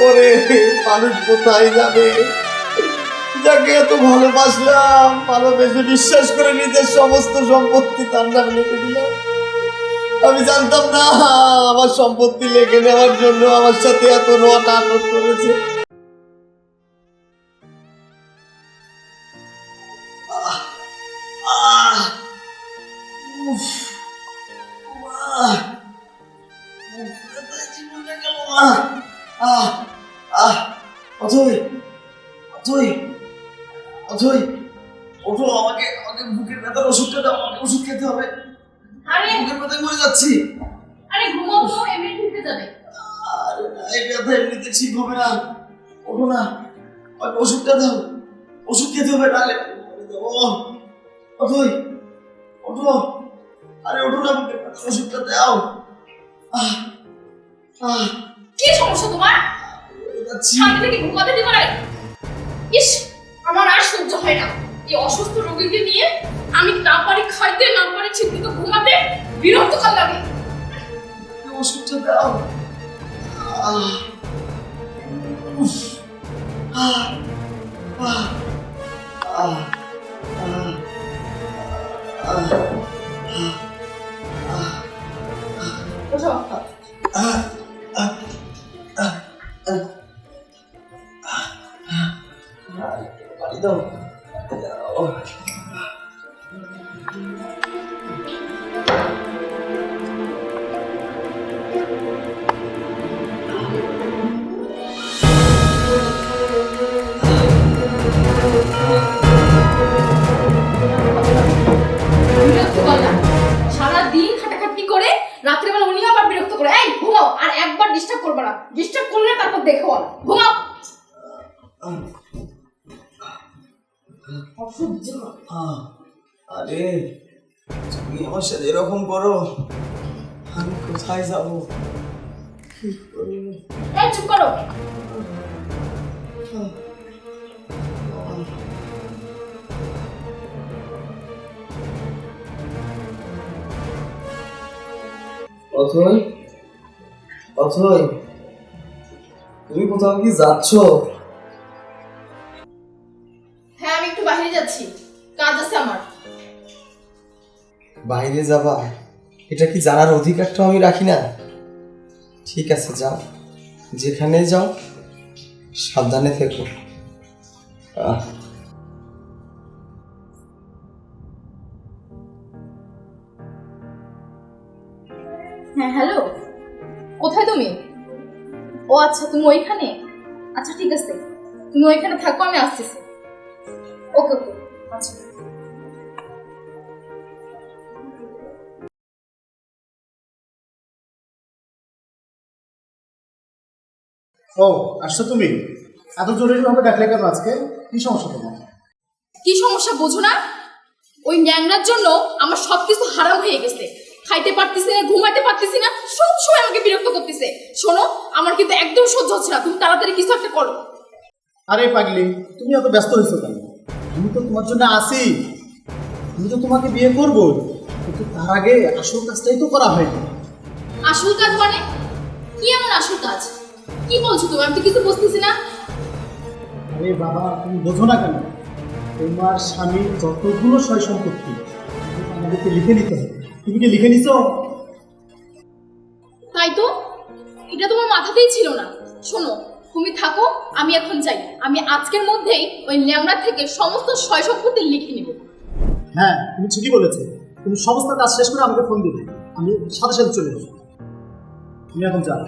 করে মানুষ কোথায় যাবে? যাকে এত ভালোবাসলাম, ভালোবেসে বিশ্বাস করে নিজের সমস্ত সম্পত্তি তার নামে লিখে দিলাম। আমি জানতাম না আমার সম্পত্তি লিখে নেওয়ার জন্য আমার সাথে এত নাটক করেছে। অথই, অথই, অথই, ওঠো, আমাকে আমাকে বুকের ব্যথার ওষুধটা দাও, আমাকে ওষুধ খেতে হবে। আরে বুকের ব্যথায় মরে যাচ্ছি। আরে ঘুমাও তো, এমনি ঠিক হয়ে যাবে। আরে না, এই ব্যথা এমনিতে ঠিক হবে না। ওঠো না, আমাকে ওষুধটা দাও, ওষুধ খেতে হবে, নাহলে অথই, ওঠো, আরে ওঠো না, বুকের ব্যথার ওষুধটা দাও। কি সমস্যা তোমার? শান্তি থেকে ঘুমাতে দিবা না? ইস, আমার আর সহ্য হয় না এই অসুস্থ রোগীকে নিয়ে। আমি না পারি খাইতে, না পারি ঠিকমতো ঘুমাতে, বিরক্তকর লাগে। ওষুধটা দাও। ওঠো। পানি দাও। বিরক্তকর লাগে। সারাদিন খাটাখাটনি করে রাত্রেবেলা উনি আবার বিরক্ত করে। এই ঘুমাও, আর একবার ডিস্টার্ব করবে না। ডিস্টার্ব করলে তারপর দেখো না। ঘুমাও। অসহ্যকর। আরে তুমি আমার সাথে এরকম করো, আমি কোথায় যাব? কি করব? এই চুপ করো। অথই, অথই, তুমি কোথাও কি যাচ্ছ? হ্যাঁ, আমি একটু বাইরে যাচ্ছি, কাজ আছে আমার। বাইরে যাবা? এটা কি জানার অধিকারটা আমি রাখি না? ঠিক আছে, যাও, যেখানে যাও সাবধানে থেকো। হ্যাঁ, হ্যালো, কোথায় তুমি? ও আচ্ছা, তুমি ওইখানে। আচ্ছা ঠিক আছে, তুমি ওইখানে থাকো, আমি আসতেছি। ওকে ওকে, আচ্ছা। ও, আসছো তুমি? এত জরুরি ভাবে ডাকলে কেন আজকে? কি সমস্যা তোমার? কি সমস্যা বোঝো না? ওই ন্যাংরার জন্য আমার সবকিছু হারাম হয়ে গেছে। খাইতে পারতেছি না, ঘুমাইতে পারতেছি না, সব সময় আমাকে বিরক্ত করতেছে। শোনো, আমার কিন্তু একদম সহ্য হচ্ছে না, তুমি তাড়াতাড়ি কিছু একটা করো। আরে পাগলি, তুমি এত ব্যস্ত হয়েছো কেন? আমি তো তোমার জন্য আসি, আমি তো তোমাকে বিয়ে করবো, কিন্তু তার আগে আসল কাজটাই তো করা হয়নি। আসল কাজ মানে? কি এমন আসল কাজ? কি বলছো তুমি? আমি তো কিছু বুঝতেছি না। আরে বাবা, তুমি বোঝো না কেন? তোমার স্বামীর যতগুলো সয় সম্পত্তি আমাদেরকে লিখে নিতে হবে। তুমি কি লিখে নিছো? তাই তো, এটা তোমার মাথাতেই ছিল না। শোনো, তুমি থাকো, আমি এখন যাই। আমি আজকের মধ্যেই ওই ন্যাংরা থেকে সমস্ত সয় সম্পত্তি লিখে নিব। হ্যাঁ, তুমি ঠিকই বলেছো। তুমি সমস্ত কাজ শেষ করে আমাকে ফোন দিবে, আমি সাথে সাথে চলে আসবো। তুমি এখন যাও।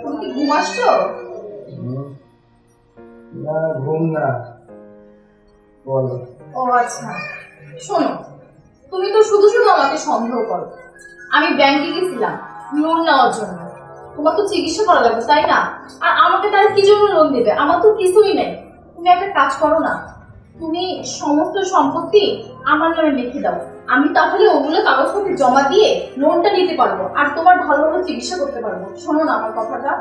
তুমি কি ঘুম আসছো? না, ঘুম না, বলো। ও আচ্ছা, শোনো, তুমি তো শুধু শুধু আমাকে সন্দেহ করো। আমি ব্যাংকে গেছিলাম লোন নেওয়ার জন্য। তোমার তো চিকিৎসা করা লাগবে, তাই না? আর আমাকে তার কি জন্য লোন দেবে? আমার তো কিছুই নেই। তুমি একটা কাজ করো না, তুমি সমস্ত সম্পত্তি আমার নামে লিখে দাও। আমি তাহলে ওগুলো কাগজপত্র জমা দিয়ে লোনটা নিতে পারবো, আর তোমার ভালোভাবে চিকিৎসা করতে পারবো। শোনো না আমার কথাটা,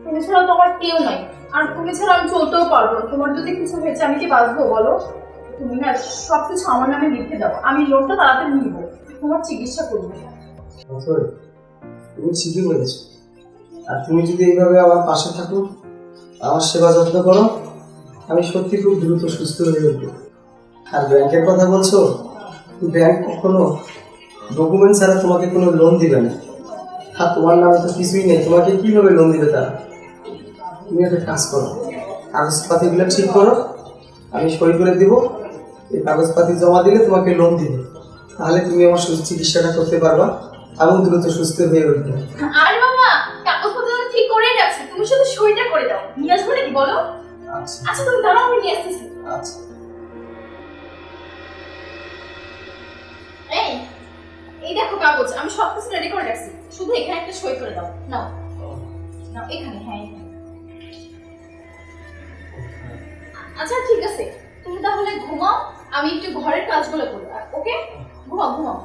তুমি ছাড়া তো আমার কেউ নাই, আর তুমি ছাড়া আমি চলতেও পারবো না। তোমার যদি কিছু হয়েছে আমি কি বাঁচবো বলো? তুমি না সবকিছু আমার নামে লিখে দাও, আমি লোনটা তাড়াতাড়ি নিবো, তোমার চিকিৎসা করবো। তুমি ঠিকই বলেছো। আর তুমি যদি এইভাবে আমার পাশে থাকো, আমার সেবা যত্ন করো, আমি সত্যি খুব দ্রুত সুস্থ হয়ে উঠবো। আর ব্যাংকের কথা বলছো, ব্যাংক কখনো ডকুমেন্ট ছাড়া তোমাকে কোনো লোন দিবে না। আর তোমার নামে তো কিছুই নেই, তোমাকে কিভাবে লোন দিবে তারা? তুমি একটা কাজ করো, কাগজপাতিগুলো ঠিক করো, আমি সই করে দিব। এই কাগজপাতি জমা দিলে তোমাকে লোন দিবে, তাহলে তুমি আমার চিকিৎসাটা করতে পারবা এবং দ্রুত সুস্থ হয়ে উঠবে। আরে বাবা, কাগজপত্র তো ঠিক করেই রাখছি, তুমি শুধু সইটা করে দাও। নিয়ে আসবো নাকি বলো? আচ্ছা আচ্ছা তুমি দাঁড়াও, আমি নিয়ে আসতেছি। আচ্ছা। এই এই দেখো কাগজ, আমি সব কিছু রেডি করে রাখছি, শুধু এখানে একটা সই করে দাও। নাও নাও, এখানে, হ্যাঁ এখানে। আচ্ছা ঠিক আছে, তুমি তাহলে ঘুমাও, আমি একটু ঘরের কাজগুলো করি। ওকে, ঘুমাও ঘুমাও।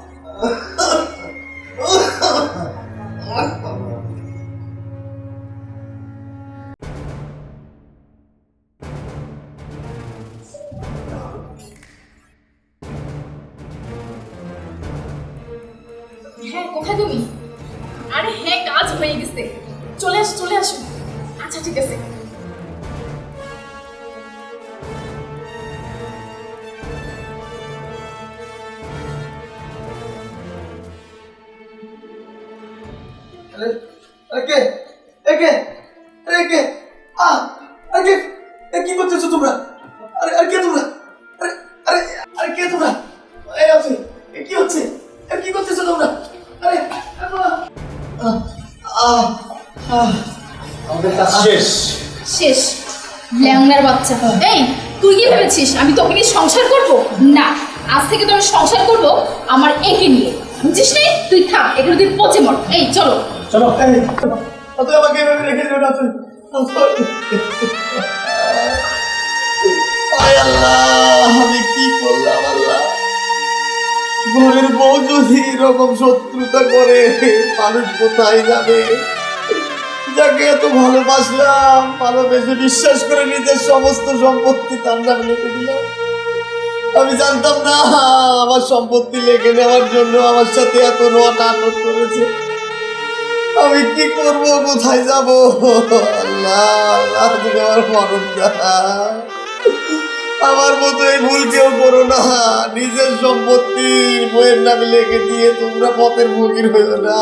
হ্যাঁ কোথায় তুমি? আরে হ্যাঁ, কাজ হয়ে গেছে, চলে আসো চলে আসো। আচ্ছা ঠিক আছে। কি করতেছো তোমরা? আরে আরে কে তোমরা? আরে আরে আরে কে তোমরা? এই আছে, কি হচ্ছে? কি করতেছো তোমরা? আরে আমাদের কাজ শেষ। শেষ? ল্যাংড়ার বাচ্চা, এই তুই কি ভেবেছিস আমি তোকে নিয়ে সংসার করব? না, আজ থেকে তো আমি সংসার করব আমার একে নিয়ে, বুঝিস নি? তুই থাক এখানে, তুই পচে মর। এই চলো চলো, তুই আমাকে এভাবে রেখে দিও না। আয় আল্লাহ, আমি কি করলাম আল্লাহ? ঘরের বউ যদি এরকম শত্রুতা করে, মানুষ কোথায় যাবে? যাকে এত ভালোবাসলাম, ভালোবেসে বিশ্বাস করে নিজের সমস্ত সম্পত্তি তার নামে লিখে দিলাম। আমি জানতাম না আমার সম্পত্তি লিখে নেওয়ার জন্য আমার সাথে এত নাটক করেছে। আমি কি করব, কোথায় যাব? আল্লাহ আল্লাহ, তুমি আমার মরণ দাও। আমার মতো এই ভুল কেউ করো না। নিজের সম্পত্তি বইয়ের নামে লিখে দিয়ে তোমরা পথের ফকির হইও না।